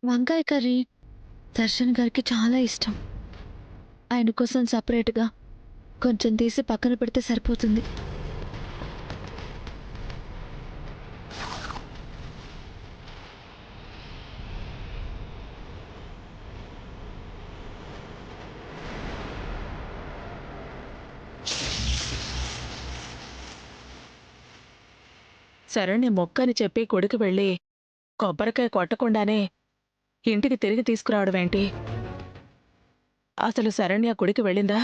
వంకాయ కర్రీ దర్శన్ గారికి చాలా ఇష్టం. ఆయన కోసం సపరేట్గా కొంచెం తీసి పక్కన పెడితే సరిపోతుంది. శరణ్య మొక్కని చెప్పి గుడికి వెళ్ళి కొబ్బరికాయ కొట్టకుండానే ఇంటికి తిరిగి తీసుకురావడమేంటి? అసలు శరణ్య గుడికి వెళ్ళిందా?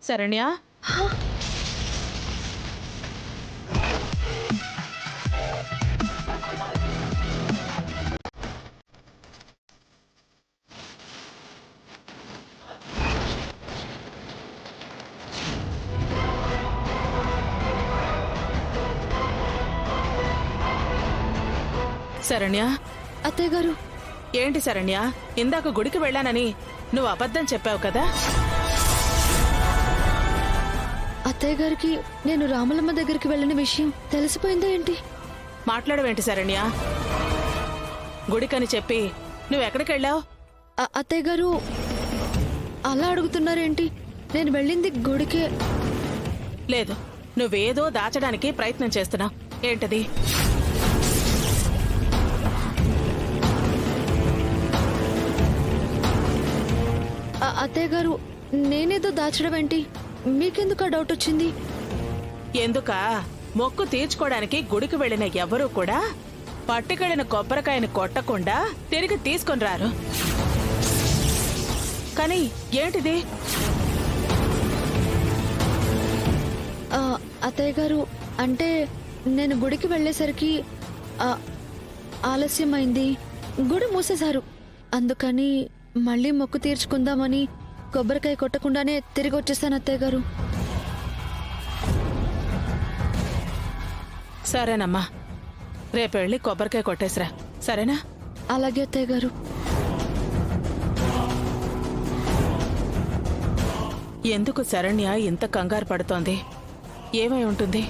శరణ్య, శరణ్య, అత్తయ్య గారు, ఏంటి శరణ్య? ఇందాక గుడికి వెళ్ళానని నువ్వు అబద్ధం చెప్పావు కదా? అత్తయ్య గారికి నేను రామలమ్మ దగ్గరికి వెళ్ళిన విషయం తెలిసిపోయిందా ఏంటి? మాట్లాడవేంటి శరణ్య? గుడికని చెప్పి నువ్వెక్కడికి వెళ్ళావు? అత్తయ్య గారు అలా అడుగుతున్నారేంటి? నేను వెళ్ళింది గుడికే. లేదు, నువ్వేదో దాచడానికి ప్రయత్నం చేస్తున్నావు. ఏంటది? అత్తయ్య గారు, నేనేదో దాచడం ఏంటి? మీకెందుకు ఆ డౌట్ వచ్చింది? ఎందుకా? మొక్కు తీర్చుకోవడానికి గుడికి వెళ్ళిన ఎవరూ కూడా పట్టుకెళ్ళిన కొబ్బరికాయని కొట్టకుండా తిరిగి తీసుకొని రారు. కానీ ఏంటిది? అత్తయ్య గారు, అంటే నేను గుడికి వెళ్ళేసరికి ఆలస్యమైంది. గుడి మూసేశారు. అందుకని మళ్ళీ మొక్కు తీర్చుకుందామని కొబ్బరికాయ కొట్టకుండానే తిరిగి వచ్చేసాను అత్తయ్య గారు. సరేనమ్మా, రేపు వెళ్ళి కొబ్బరికాయ కొట్టేసిరా, సరేనా? అలాగే అత్తయ్య గారు. ఎందుకు శరణ్య ఇంత కంగారు పడుతోంది? ఏమై ఉంటుంది?